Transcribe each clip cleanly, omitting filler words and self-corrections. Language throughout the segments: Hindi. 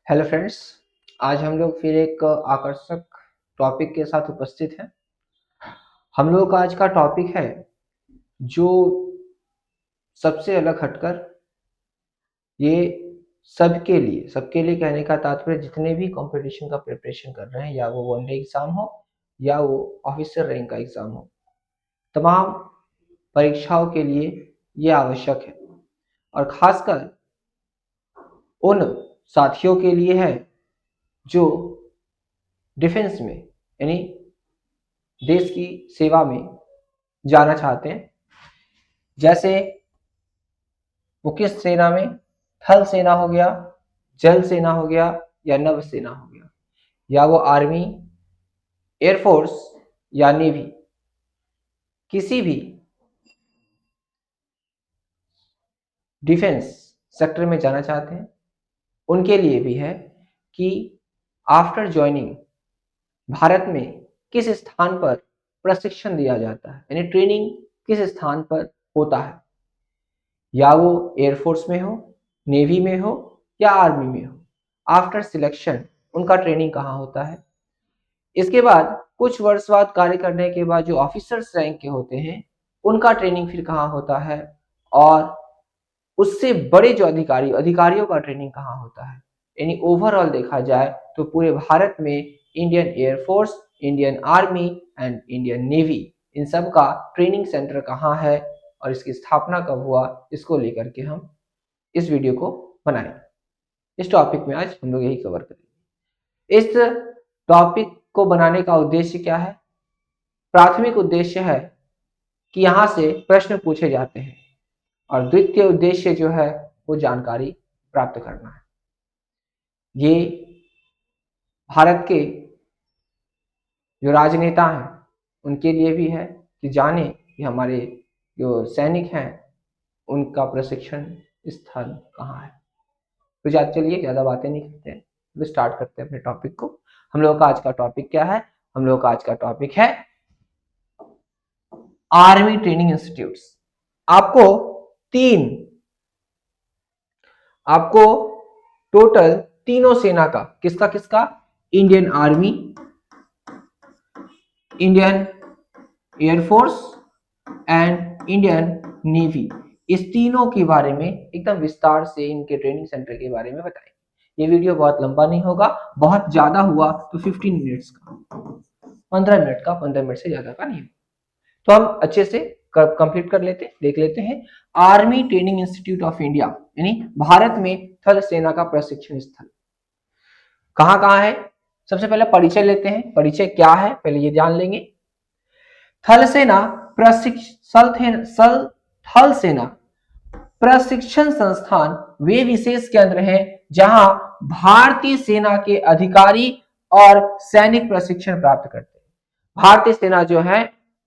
Hello friends. आज हम लोग फिर एक आकर्षक टॉपिक के साथ उपस्थित हैं। हम लोग का आज का टॉपिक है जो सबसे अलग हटकर ये सबके लिए कहने का तात्पर्य जितने भी कंपटीशन का प्रिपरेशन कर रहे हैं, या वो वनडे एग्जाम हो या वो ऑफिसर रैंक का एग्जाम हो, तमाम परीक्षाओं के लिए ये आवश्यक है। और खासकर उन साथियों के लिए है जो डिफेंस में यानी देश की सेवा में जाना चाहते हैं। जैसे मुख्य सेना में थल सेना हो गया, जल सेना हो गया या नभ सेना हो गया, या वो आर्मी, एयरफोर्स या नेवी, किसी भी डिफेंस सेक्टर में जाना चाहते हैं, उनके लिए भी है कि आफ्टर ज्वाइनिंग भारत में किस स्थान पर प्रशिक्षण दिया जाता है, यानी ट्रेनिंग किस स्थान पर होता है, या वो एयरफोर्स में हो, नेवी में हो या आर्मी में हो। आफ्टर सिलेक्शन उनका ट्रेनिंग कहाँ होता है। इसके बाद कुछ वर्ष बाद कार्य करने के बाद जो ऑफिसर्स रैंक के होते हैं उनका ट्रेनिंग फिर कहाँ होता है, और उससे बड़े जो अधिकारियों का ट्रेनिंग कहाँ होता है। यानी ओवरऑल देखा जाए तो पूरे भारत में Indian Air Force, Indian Army and Indian Navy, इन सब का ट्रेनिंग सेंटर कहाँ है और इसकी स्थापना कब हुआ, इसको लेकर के हम इस वीडियो को बनाए। इस टॉपिक में आज हम लोग यही कवर करेंगे। इस टॉपिक को बनाने का उद्देश्य क्या है? प्राथमिक उद्देश्य है कि यहाँ से प्रश्न पूछे जाते हैं, और द्वितीय उद्देश्य जो है वो जानकारी प्राप्त करना है। ये भारत के जो राजनेता हैं उनके लिए भी है कि जाने कि हमारे जो सैनिक हैं उनका प्रशिक्षण स्थल कहाँ है। तो चलिए ज़्यादा बातें नहीं करते हैं, तो स्टार्ट करते हैं अपने टॉपिक को। हम लोग का आज का टॉपिक क्या है? हम लोग का आज का टॉपिक है आर्मी ट्रेनिंग इंस्टीट्यूट्स। आपको टोटल तीनों सेना का, किसका किसका? Indian army, Indian air force and Indian navy, इस तीनों के बारे में एकदम विस्तार से इनके ट्रेनिंग सेंटर के बारे में बताएंगे। ये वीडियो बहुत लंबा नहीं होगा, बहुत ज्यादा हुआ तो 15 मिनट्स का, 15 मिनट का, 15 मिनट से ज्यादा का नहीं। तो हम अच्छे से कंप्लीट कर लेते, देख लेते हैं। Army training institute of India यानी भारत में थल सेना का प्रशिक्षण स्थल कहाँ कहाँ है। सबसे पहले परिचय लेते हैं, परिचय क्या है पहले ये जान लेंगे। थल सेना प्रशिक्षण संस्थान वे विशेष केंद्र हैं जहां भारतीय सेना के अधिकारी और सैनिक प्रशिक्षण प्राप्त करते हैं। भारतीय सेना जो है,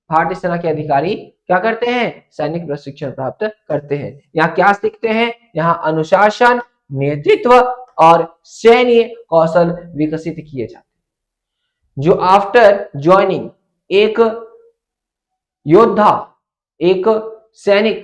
भारतीय सेना के अधिकारी क्या करते हैं? सैनिक प्रशिक्षण प्राप्त करते हैं। यहाँ क्या सीखते हैं? यहाँ अनुशासन, नेतृत्व और सैन्य कौशल विकसित किए जाते हैं। जो आफ्टर ज्वाइनिंग एक योद्धा, एक सैनिक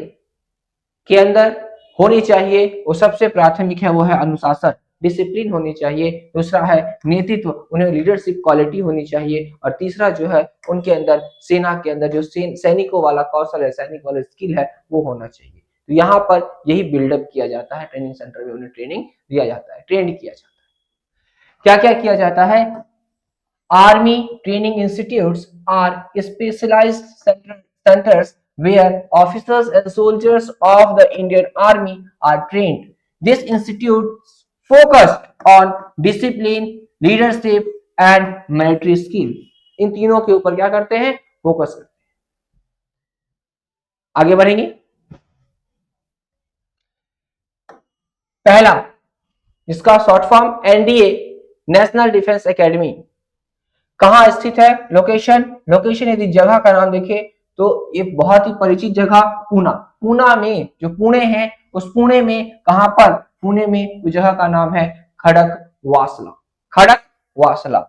के अंदर होनी चाहिए, वो सबसे प्राथमिक है, वो है अनुशासन, डिसिप्लिन होनी चाहिए। दूसरा है नेतृत्व, उन्हें लीडरशिप क्वालिटी होनी चाहिए। और तीसरा जो है उनके अंदर, सेना के अंदर जो सैनिकों वाला कौशल है, सैनिक वाला स्किल है, वो होना चाहिए। तो यहाँ पर यही बिल्डअप किया जाता है, ट्रेनिंग सेंटर में उन्हें ट्रेनिंग दिया जाता है, ट्रेंड किया जाता है। क्या क्या किया जाता है? Army training institutes are specialised centers where officers and soldiers of the Indian Army are trained. This institute focused on discipline, leadership and military skill. इन तीनों के ऊपर क्या करते हैं? फोकस करते हैं। आगे बढ़ेंगे। पहला, इसका short form NDA, national defence academy, कहां स्थित है? लोकेशन यदि जगह का नाम देखें तो ये बहुत ही परिचित जगह पूना में, जो पुणे है उस पुणे में कहां पर? पुणे में उस जगह का नाम है खड़कवासला। खड़कवासला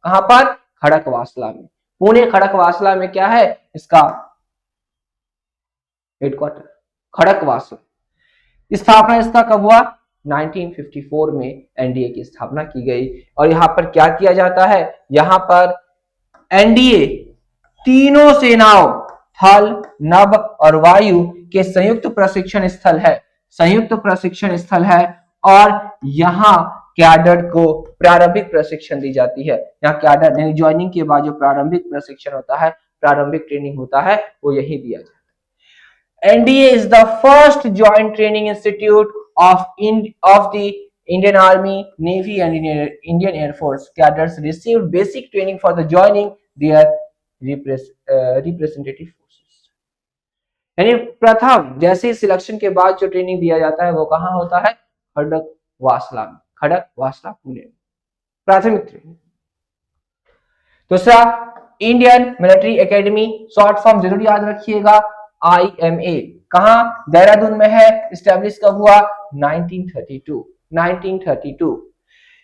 कहां पर? खड़कवासला में। पुणे खड़कवासला में क्या है इसका हेडक्वार्टर? खड़कवासला। स्थापना इसका कब हुआ? 1954 में एनडीए की स्थापना की गई। और यहाँ पर क्या किया जाता है, यहाँ पर एनडीए तीनों सेनाओं थल, नभ और वायु के संयुक्त प्रशिक्षण स्थल है, संयुक्त प्रशिक्षण स्थल है। और यहाँ कैडर को प्रारंभिक प्रशिक्षण दी जाती है। यहाँ कैडर यानी ज्वाइनिंग के बाद जो प्रारंभिक प्रशिक्षण होता है, प्रारंभिक ट्रेनिंग होता है, वो यही दिया जाता है। NDA is the first joint training institute of the Indian Army, Navy and Indian Air Force. Cadets received basic training for the joining their representative forces. यानी प्रथम जैसे सिलेक्शन के बाद जो ट्रेनिंग दिया जाता है वो कहाँ होता है, खड़गवासला में, खड़गवासला पुणे, प्राथमिक ट्रेनिंग। दूसरा Indian military academy, short form जरूर याद रखिएगा, IMA, कहां, देहरादून में है, स्टैब्लिश कब हुआ, 1932।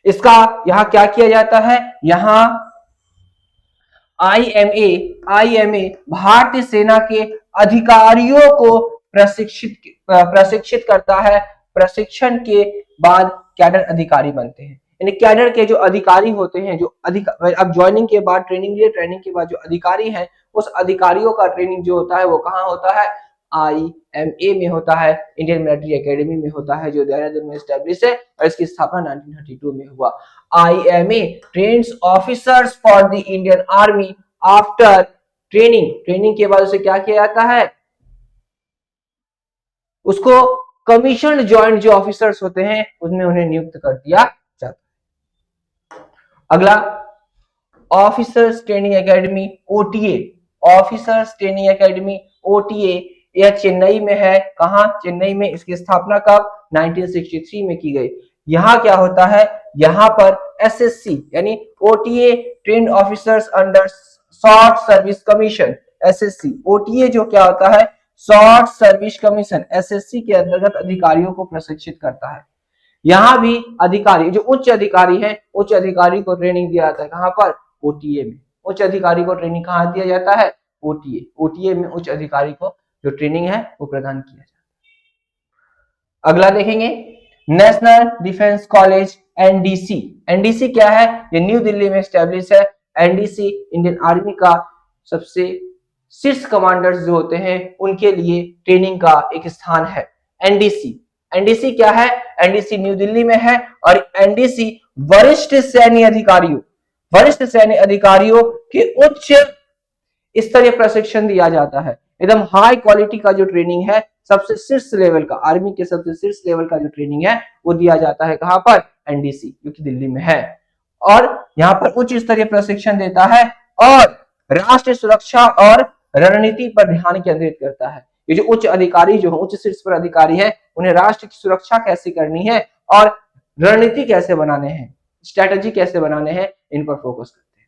इसका यहाँ क्या किया जाता है, यहाँ IMA भारतीय सेना के अधिकारियों को प्रशिक्षित करता है। प्रशिक्षण के बाद कैडर अधिकारी बनते हैं। यानी कैडर के जो अधिकारी होते हैं, जो अब ज्वाइनिंग के बाद ट्रेनिंग के बाद जो अधिकारी हैं, उस अधिकारियों का ट्रेनिंग जो होता है वो कहाँ होता है, IMA में होता है, इंडियन मिलिट्री एकेडमी में होता है, जो देहरादून में स्टैब्लिश है और इसकी स्थापना 1932 में हुआ। IMA trains officers for the Indian army after training के बाद उसे क्या किया जाता है, उसको कमीशन ज्वाइंट जो ऑफिसर्स होते हैं उसमें उन्हें नियुक्त कर दिया जाता है। अगला officers training academy, OTA, officers training academy OTA, यह चेन्नई में है। कहां, चेन्नई में। इसकी स्थापना कब, 1963 में की गई। यहाँ क्या होता है, यहाँ पर SSC यानी OTA trend officers under short service commission, SSC, OTA जो क्या होता है, शॉर्ट सर्विस कमीशन, SSC के अंतर्गत अधिकारियों को प्रशिक्षित करता है। यहाँ भी अधिकारी जो उच्च अधिकारी हैं, उच्च अधिकारी को ट्रेनिंग दिया जाता है, कहां पर, OTA में। उच्च अधिकारी को ट्रेनिंग कहां दिया जाता है, OTA में उच्च अधिकारी को जो ट्रेनिंग है वो प्रदान किया जाता है। अगला देखेंगे नेशनल डिफेंस कॉलेज, NDC क्या है, ये न्यू दिल्ली में स्टैब्लिश है। NDC इंडियन आर्मी का सबसे शीर्ष कमांडर्स जो होते हैं उनके लिए ट्रेनिंग का एक स्थान है। NDC क्या है, NDC न्यू दिल्ली में है। और NDC वरिष्ठ सैन्य अधिकारियों के उच्च स्तरीय प्रशिक्षण दिया जाता है। एकदम हाई क्वालिटी का जो ट्रेनिंग है, सबसे शीर्ष लेवल का, आर्मी के सबसे शीर्ष लेवल का जो ट्रेनिंग है वो दिया जाता है कहां पर, NDC, जो कि दिल्ली में है। और यहाँ पर उच्च स्तरीय प्रशिक्षण देता है और राष्ट्रीय सुरक्षा और रणनीति पर ध्यान केंद्रित करता है। ये जो उच्च अधिकारी जो उच्च शीर्ष पर अधिकारी है, उन्हें राष्ट्र की सुरक्षा कैसे करनी है और रणनीति कैसे बनाने हैं, स्ट्रेटेजी कैसे बनाने हैं, इन पर फोकस करते हैं।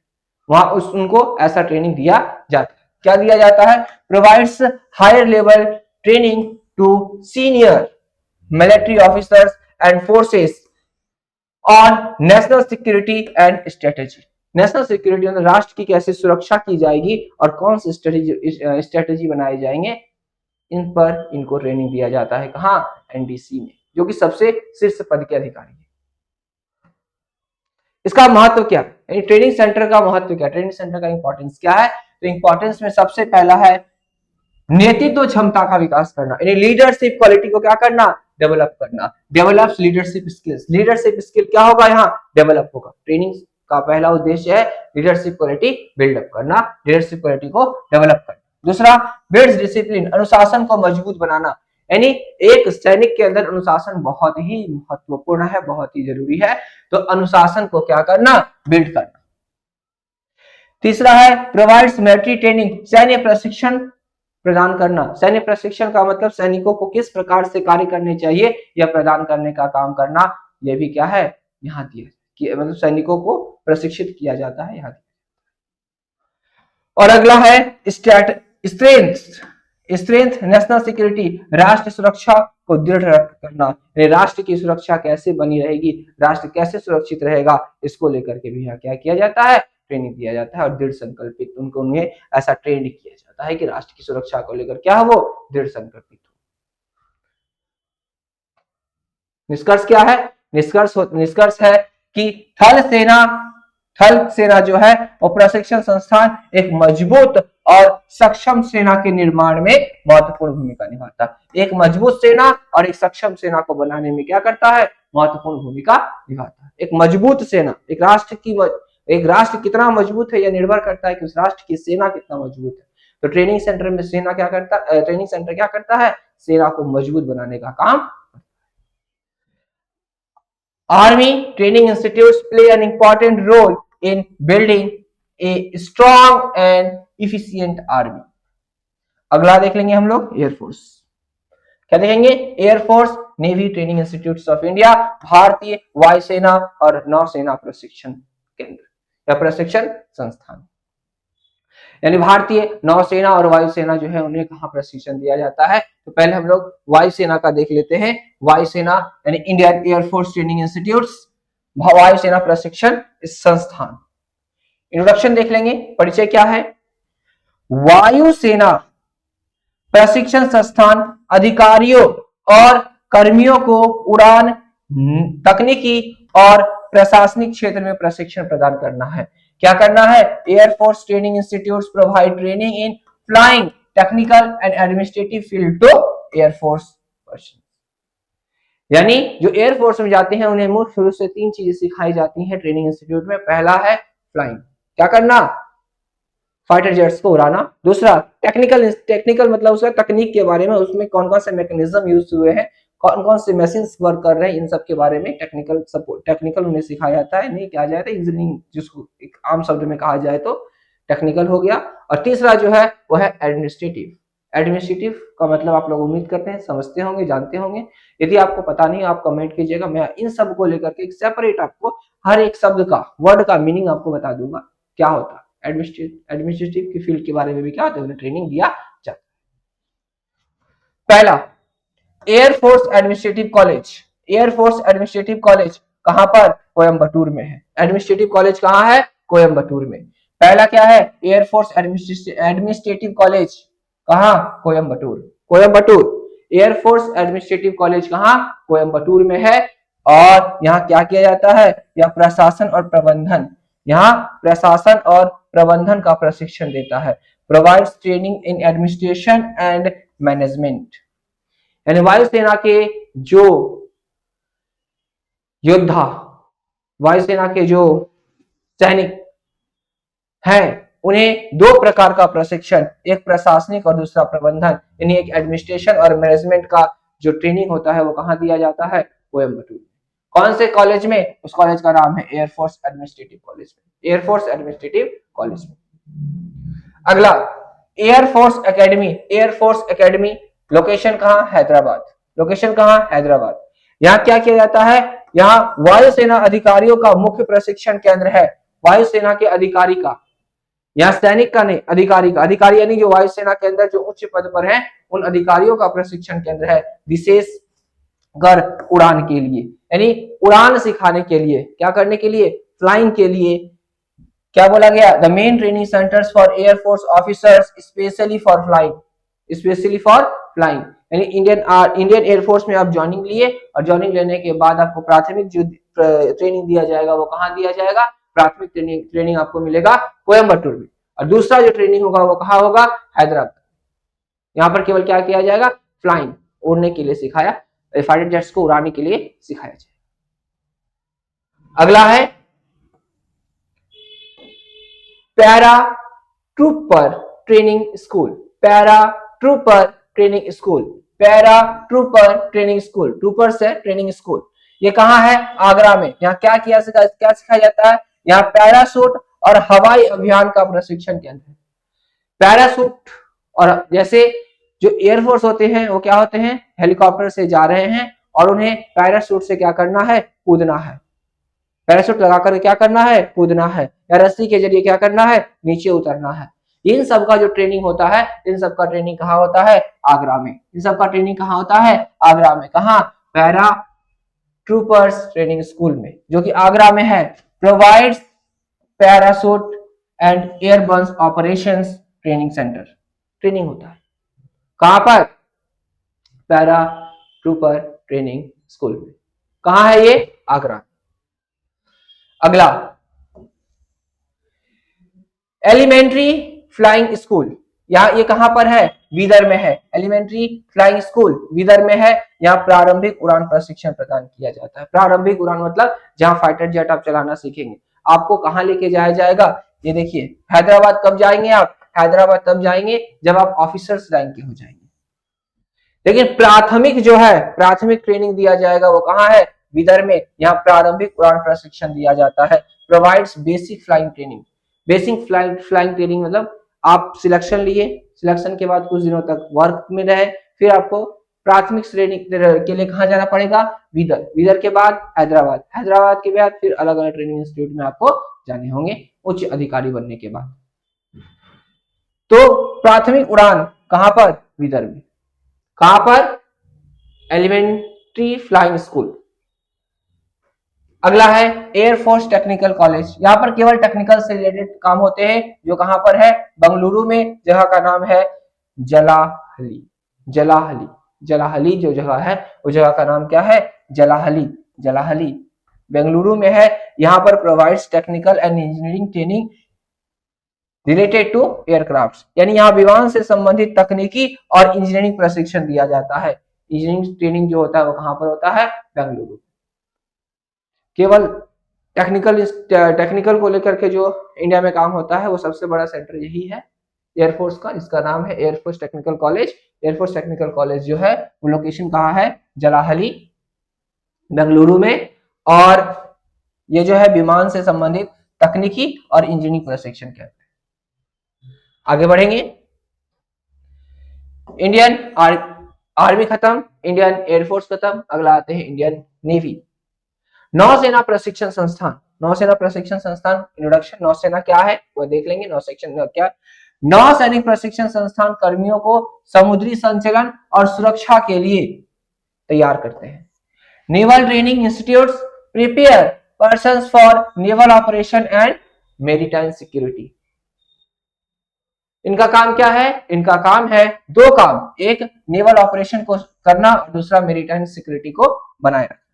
वहां उनको ऐसा ट्रेनिंग दिया जाता है। क्या दिया जाता है, provides higher level training to senior military officers and forces on national security and strategy. National security मतलब राष्ट्र की कैसे सुरक्षा की जाएगी और कौन सी स्ट्रेटेजी बनाए जाएंगे, इन पर इनको ट्रेनिंग दिया जाता है। कहां, NDC में, जो कि सबसे शीर्ष पद के अधिकारी है। इसका महत्व क्या है, ट्रेनिंग सेंटर का महत्व क्या, ट्रेनिंग सेंटर का इंपॉर्टेंस क्या है, तो इंपॉर्टेंस में सबसे पहला है नेतृत्व क्षमता का विकास करना, यानी लीडरशिप क्वालिटी को क्या करना, डेवलप करना। Develops leadership skills, leadership skill क्या होगा, यहाँ डेवलप होगा। ट्रेनिंग का पहला उद्देश्य है लीडरशिप क्वालिटी बिल्डअप करना, लीडरशिप क्वालिटी को डेवलप करना। दूसरा, बिल्ड्स डिसिप्लिन, अनुशासन को मजबूत बनाना, यानी एक सैनिक के अंदर अनुशासन बहुत ही महत्वपूर्ण है, बहुत ही जरूरी है, तो अनुशासन को क्या करना, बिल्ड करना। तीसरा है प्रोवाइड्स मिलिट्री ट्रेनिंग, सैन्य प्रशिक्षण प्रदान करना। सैन्य प्रशिक्षण का मतलब सैनिकों को किस प्रकार से कार्य करने चाहिए यह प्रदान करने का काम करना, यह भी क्या है, यहाँ दिया कि मतलब सैनिकों को प्रशिक्षित किया जाता है यहाँ। और अगला है स्ट्रेंथ नेशनल सिक्योरिटी, राष्ट्र सुरक्षा को दृढ़ करना, राष्ट्र की सुरक्षा कैसे बनी रहेगी, राष्ट्र कैसे सुरक्षित रहेगा, इसको लेकर के भी यहाँ क्या किया जाता है, ट्रेनिंग दिया जाता है। और दृढ़ संकल्पित उन्हें ऐसा ट्रेंड किया जाता है कि राष्ट्र की सुरक्षा को लेकर क्या हो, दृढ़ संकल्पित हो। निष्कर्ष क्या है? निष्कर्ष है कि थल सेना जो है और प्रशिक्षण संस्थान एक मजबूत और सक्षम सेना के निर्माण में महत्वपूर्ण भूमिका निभाता है। एक मजबूत सेना और एक सक्षम सेना को बनाने में क्या करता है? महत्वपूर्ण भूमिका निभाता है। एक मजबूत सेना, एक राष्ट्र कितना मजबूत है यह निर्भर करता है कि उस राष्ट्र की सेना कितना मजबूत है। तो ट्रेनिंग सेंटर में ट्रेनिंग सेंटर क्या करता है? सेना को मजबूत बनाने का काम। Army training institutes play an important role in building a strong and efficient army। अगला देख लेंगे हम लोग एयरफोर्स। क्या देखेंगे? Air force navy training institutes of India, भारतीय वायुसेना और नौसेना प्रशिक्षण केंद्र या प्रशिक्षण संस्थान। यानी भारतीय नौसेना और वायुसेना जो है उन्हें कहां प्रशिक्षण दिया जाता है? तो पहले हम लोग वायुसेना का देख लेते हैं। वायुसेना यानी इंडियन एयरफोर्स ट्रेनिंग इंस्टीट्यूट्स, वायुसेना प्रशिक्षण संस्थान। इंट्रोडक्शन देख लेंगे, परिचय क्या है? वायुसेना प्रशिक्षण संस्थान अधिकारियों और कर्मियों को उड़ान, तकनीकी और प्रशासनिक क्षेत्र में प्रशिक्षण प्रदान करना है। क्या करना है? Air force training institutes provide training in flying, technical and administrative field to air force person. यानी जो एयरफोर्स में जाते हैं उन्हें मुख्य रूप से 3 चीजें सिखाई जाती हैं ट्रेनिंग इंस्टीट्यूट में। पहला है फ्लाइंग, क्या करना? फाइटर जेट्स को उड़ाना। दूसरा टेक्निकल मतलब उसका तकनीक के बारे में, उसमें कौन कौन से मैकेनिज्म यूज हुए हैं, कौन कौन से मशीन वर्क कर रहे हैं, इन सब के बारे में टेक्निकल उन्हें सिखाया जाता है। नहीं क्या जाता है इंजीनियरिंग, जिसको एक आम शब्द में कहा जाए तो टेक्निकल हो गया। और तीसरा जो है वो है एडमिनिस्ट्रेटिव। एडमिनिस्ट्रेटिव का मतलब आप लोग उम्मीद करते हैं समझते होंगे, जानते होंगे। यदि आपको पता नहीं आप कमेंट कीजिएगा, मैं इन सब को लेकर के एक सेपरेट आपको हर एक शब्द का, वर्ड का मीनिंग आपको बता दूंगा क्या होता है। एडमिनिस्ट्रेटिव की फील्ड के बारे में भी क्या होता है, उन्हें ट्रेनिंग दिया जाता है। पहला air force administrative college. Air force administrative college कहां पर? कोयंबटूर में है। एडमिनिस्ट्रेटिव कॉलेज कहां है? कोयंबटूर में। पहला क्या है? एयरफोर्स एडमिनिस्ट्रेटिव कॉलेज कहां? कोयंबटूर। एयरफोर्स एडमिनिस्ट्रेटिव कॉलेज कहां? कोयंबटूर में है। और यहाँ क्या किया जाता है? यह प्रशासन और प्रबंधन, यहाँ प्रशासन और प्रबंधन का प्रशिक्षण देता है। Provides training in administration and management. यानी वायुसेना के जो योद्धा, वायुसेना के जो सैनिक हैं, उन्हें 2 प्रकार का प्रशिक्षण, एक प्रशासनिक और दूसरा प्रबंधन, यानी एक एडमिनिस्ट्रेशन और मैनेजमेंट का जो ट्रेनिंग होता है वो कहां दिया जाता है? कोयंबटूर। कौन से कॉलेज में? उस कॉलेज का नाम है एयरफोर्स एडमिनिस्ट्रेटिव कॉलेज में। एयरफोर्स एडमिनिस्ट्रेटिव कॉलेज में। अगला air force academy. Air force academy location कहां? हैदराबाद। लोकेशन कहां? हैदराबाद। यहाँ क्या किया जाता है? यहाँ वायुसेना अधिकारियों का मुख्य प्रशिक्षण केंद्र है। वायुसेना के अधिकारी का, यहाँ सैनिक का नहीं, अधिकारी का। अधिकारी यानी जो वायुसेना के अंदर जो उच्च पद पर हैं, उन अधिकारियों का प्रशिक्षण केंद्र है, विशेष कर उड़ान के लिए, यानी उड़ान सिखाने के लिए। क्या करने के लिए? फ्लाइंग के लिए। क्या बोला गया? The main training centres for air force officers specially for flying. यानी इंडियन एयरफोर्स में आप ज्वाइनिंग लिए और ज्वाइनिंग लेने के बाद आपको प्राथमिक जो ट्रेनिंग दिया जाएगा वो कहाँ दिया जाएगा? प्राथमिक ट्रेनिंग आपको मिलेगा कोयंबटूर में। और दूसरा जो ट्रेनिंग होगा वो कहाँ होगा? हैदराबाद। यहाँ पर केवल क्या किया जाएगा? फ्लाइंग, उड़ने के लिए सिखाया, फाइटर जेट्स को उड़ाने के लिए सिखाया जाएगा। अगला है para trooper training school. Para trooper training school. Para trooper training school, trooper से ट्रेनिंग स्कूल। ये कहाँ है? आगरा में। यहाँ क्या सिखाया जाता है? यहाँ पैराशूट और हवाई अभियान का प्रशिक्षण केंद्र है। पैराशूट, और जैसे जो एयरफोर्स होते हैं वो क्या होते हैं? हेलीकॉप्टर से जा रहे हैं और उन्हें पैराशूट से क्या करना है? कूदना है। पैराशूट लगाकर क्या करना है? कूदना है, या रस्सी के जरिए क्या करना है? नीचे उतरना है। इन सब का जो ट्रेनिंग होता है, इन सब का ट्रेनिंग कहाँ होता है? आगरा में। इन सब का ट्रेनिंग कहाँ होता है? आगरा में। कहाँ? पैरा ट्रूपर्स ट्रेनिंग स्कूल में, जो कि आगरा में है। Provides parachute and airborne operations training centre. Training होता है कहां पर? पैरा ट्रूपर ट्रेनिंग स्कूल में। कहां है ये? आगरा। अगला, एलिमेंट्री फ्लाइंग स्कूल, यहाँ ये कहां पर है? बीदर में है। एलिमेंट्री फ्लाइंग स्कूल बीदर में है। यहाँ प्रारंभिक उड़ान प्रशिक्षण प्रदान किया जाता है। प्रारंभिक उड़ान मतलब जहां फाइटर जेट आप चलाना सीखेंगे। आपको कहां लेके जाया जाएगा? ये देखिए, हैदराबाद कब जाएंगे आप? हैदराबाद तब जाएंगे जब आप ऑफिसर्स रैंक के हो जाएंगे। लेकिन प्राथमिक जो है, प्राथमिक ट्रेनिंग दिया जाएगा वो कहां है? बीदर में। यहाँ प्रारंभिक उड़ान प्रशिक्षण दिया जाता है। Provides basic flying training. Basic flying training मतलब आप सिलेक्शन लिए, सिलेक्शन के बाद कुछ दिनों तक वर्क में रहे, फिर आपको प्राथमिक श्रेणी के लिए कहा जाना पड़ेगा? बीदर। बीदर के बाद हैदराबाद, हैदराबाद के बाद फिर अलग अलग ट्रेनिंग इंस्टीट्यूट में आपको जाने होंगे उच्च अधिकारी बनने के बाद। तो प्राथमिक उड़ान कहां पर? बीदर में। कहां पर? Elementary flying school. अगला है एयरफोर्स टेक्निकल कॉलेज। यहाँ पर केवल टेक्निकल से रिलेटेड काम होते हैं, जो कहां पर है? बेंगलुरु में। जगह का नाम है जलाहली। जलाहली, जलाहली जो जगह है वो जगह का नाम क्या है? जलाहली। जलाहली बेंगलुरु में है। यहाँ पर provides technical and engineering training related to aircraft, यानी यहाँ विमान से संबंधित तकनीकी और इंजीनियरिंग प्रशिक्षण दिया जाता है। इंजीनियरिंग ट्रेनिंग जो होता है वो कहां पर होता है? बेंगलुरु। केवल टेक्निकल को लेकर के जो इंडिया में काम होता है वो सबसे बड़ा सेंटर यही है एयरफोर्स का, इसका नाम है air force technical college. Air force technical college जो है वो लोकेशन कहाँ है? जलाहली, बेंगलुरु में। और ये जो है विमान से संबंधित तकनीकी और इंजीनियरिंग प्रशिक्षण के। आगे बढ़ेंगे। इंडियन आर्मी खत्म, इंडियन एयरफोर्स खत्म। अगला आते हैं इंडियन नेवी। नौसेना प्रशिक्षण संस्थान। नौसेना प्रशिक्षण संस्थान इंट्रोडक्शन, नौसेना क्या है वो देख लेंगे। नौसेना क्या? नौसैनिक प्रशिक्षण संस्थान कर्मियों को समुद्री संचालन और सुरक्षा के लिए तैयार करते हैं। Naval training institute prepare persons for naval operation and maritime security. इनका काम क्या है? इनका काम है दो काम, एक नेवल ऑपरेशन को करना और दूसरा मेरीटाइम सिक्योरिटी को बनाए रखना।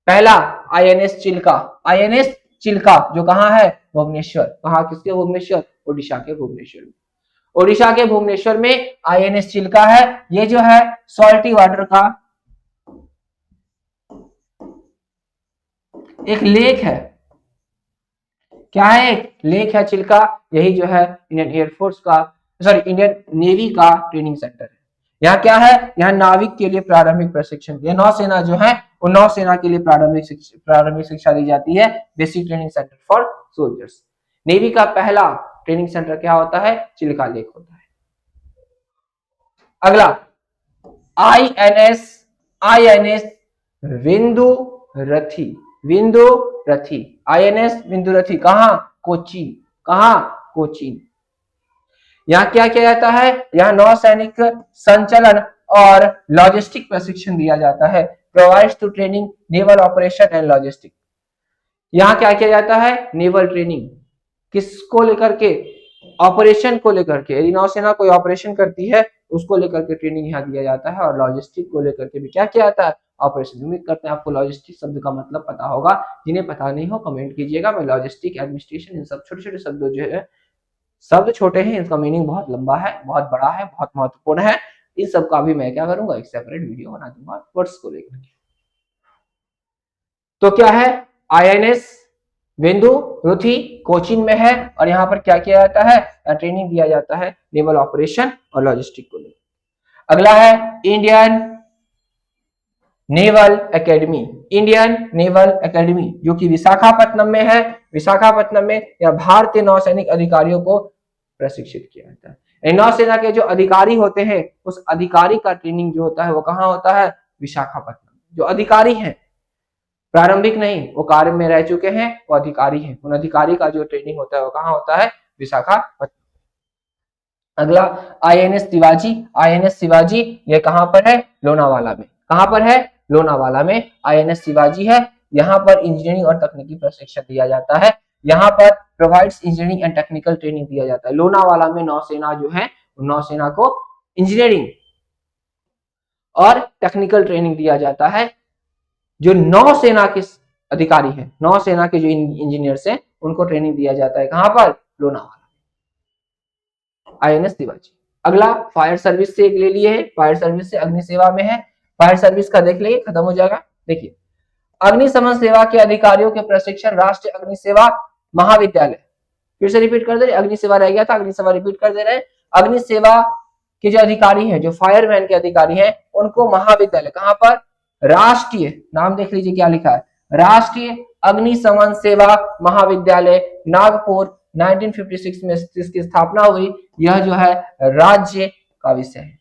पहला आईएनएस चिल्का। आईएनएस चिल्का जो कहां है? भुवनेश्वर। कहां? किसके? भुवनेश्वर, ओडिशा के भुवनेश्वर में। ओडिशा के भुवनेश्वर में आईएनएस चिल्का है। ये जो है सॉल्टी वाटर का एक लेक है। क्या है? एक लेक है चिल्का। यही जो है इंडियन एयरफोर्स का, सॉरी इंडियन नेवी का ट्रेनिंग सेंटर है। यहाँ क्या है? यहाँ नाविक के लिए प्रारंभिक प्रशिक्षण, यह नौसेना जो है वो नौसेना के लिए प्रारंभिक शिक्षा दी जाती है। Basic training centre for soldiers. Navy का पहला ट्रेनिंग सेंटर क्या होता है? चिल्का लेक होता है। अगला आईएनएस, आईएनएस विंदु रथी। विंदु रथी, आईएनएस विंदु रथी कहां? कोचीन। कहां? कोचीन। यहाँ क्या किया जाता है? यहाँ नौसैनिक संचालन और लॉजिस्टिक प्रशिक्षण दिया जाता है। Provides to training naval operation and logistic. यहाँ क्या किया जाता है? नेवल ट्रेनिंग किसको लेकर के? ऑपरेशन को लेकर के। यदि नौसेना कोई ऑपरेशन करती है उसको लेकर के ट्रेनिंग यहाँ दिया जाता है। और लॉजिस्टिक को लेकर के भी क्या किया जाता है? ऑपरेशन। उम्मीद करते हैं आपको लॉजिस्टिक शब्द का मतलब पता होगा। जिन्हें पता नहीं हो कमेंट कीजिएगा। मैं लॉजिस्टिक, एडमिनिस्ट्रेशन, इन सब छोटे छोटे शब्दों जो है, शब्द छोटे हैं, इसका मीनिंग बहुत लंबा है, बहुत बड़ा है, बहुत महत्वपूर्ण है। इस सब का भी मैं क्या करूंगा? एक सेपरेट वीडियो बना दूंगा वर्ड्स को लेकर के। तो क्या है? आईएनएस बिंदु रुथी कोचीन में है। और यहाँ पर क्या किया जाता है? ट्रेनिंग दिया जाता है नेवल ऑपरेशन और लॉजिस्टिक को लेकर। अगला है Indian naval academy. Indian naval academy जो कि विशाखापट्टनम में है। विशाखापट्टनम में यह भारतीय नौसैनिक अधिकारियों को प्रशिक्षित किया जाता है। नौसेना के जो अधिकारी होते हैं उस अधिकारी का ट्रेनिंग जो होता है वो कहाँ होता है? विशाखापट्टनम। जो अधिकारी हैं, प्रारंभिक नहीं, वो कार्य में रह चुके हैं, वो अधिकारी हैं, उन अधिकारी का जो ट्रेनिंग होता है वो कहाँ होता है? विशाखापट्टनम। अगला आईएनएस शिवाजी। आईएनएस शिवाजी ये कहां पर है? लोनावाला में। कहां पर है? लोनावाला में आईएनएस शिवाजी है। यहाँ पर इंजीनियरिंग और तकनीकी प्रशिक्षण दिया जाता है। यहाँ पर provides engineering and technical training दिया जाता है। लोनावाला में नौसेना जो है नौसेना को इंजीनियरिंग और टेक्निकल ट्रेनिंग दिया जाता है। जो नौसेना के अधिकारी हैं, नौसेना के जो इंजीनियर्स हैं, उनको ट्रेनिंग दिया जाता है। कहां पर? लोनावाला, आईएनएस शिवाजी। अगला फायर सर्विस से एक ले लिए है, फायर सर्विस से अग्नि सेवा में है। फायर सर्विस का देख लेंगे, खत्म हो जाएगा। देखिए, अग्निशमन सेवा के अधिकारियों के प्रशिक्षण राष्ट्रीय अग्नि सेवा महाविद्यालय, फिर से रिपीट कर दे रहे, अग्नि सेवा रह गया था, अग्नि सेवा रिपीट कर दे रहे। अग्नि सेवा के जो अधिकारी हैं, जो फायरमैन के अधिकारी हैं, उनको महाविद्यालय, कहां पर? राष्ट्रीय, नाम देख लीजिए क्या लिखा है, राष्ट्रीय अग्निशमन सेवा महाविद्यालय नागपुर, 1956 में इसकी स्थापना हुई। यह जो है राज्य का विषय है,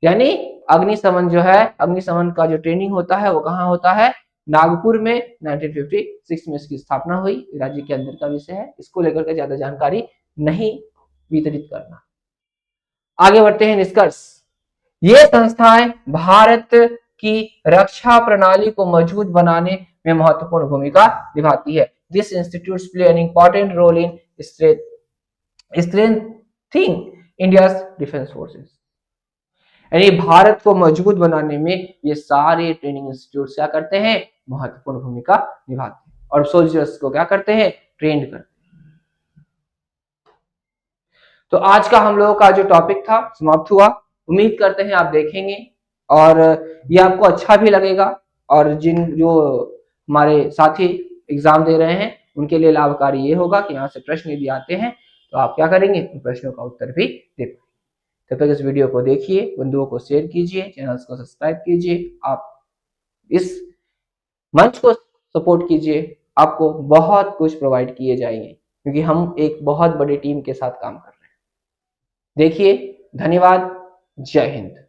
यानी अग्निशमन जो है, अग्निशमन का जो ट्रेनिंग होता है वो कहाँ होता है? नागपुर में। 1956 में इसकी स्थापना हुई, राज्य के अंदर का विषय है, इसको लेकर के ज्यादा जानकारी नहीं वितरित करना। आगे बढ़ते हैं, निष्कर्ष। ये संस्थाएं भारत की रक्षा प्रणाली को मजबूत बनाने में महत्वपूर्ण भूमिका निभाती है। This institutes play an important role in strengthening India's defence forces. यानी भारत को मजबूत बनाने में ये सारे ट्रेनिंग इंस्टीट्यूट क्या करते हैं? महत्वपूर्ण भूमिका निभाते हैं, और सोल्जर्स को क्या करते हैं? ट्रेंड करते हैं। तो आज का हम लोगों का जो टॉपिक था समाप्त हुआ। उम्मीद करते हैं आप देखेंगे और ये आपको अच्छा भी लगेगा, और जो हमारे साथी एग्जाम दे रहे हैं उनके लिए लाभकारी ये होगा कि यहाँ से प्रश्न यदि आते हैं तो आप क्या करेंगे? उन प्रश्नों का उत्तर भी दे पाएंगे। तब तक इस वीडियो को देखिए, बंधुओं को शेयर कीजिए, चैनल को सब्सक्राइब कीजिए, आप इस मंच को सपोर्ट कीजिए। आपको बहुत कुछ प्रोवाइड किए जाएंगे, क्योंकि हम एक बहुत बड़ी टीम के साथ काम कर रहे हैं। देखिए, धन्यवाद, जय हिंद।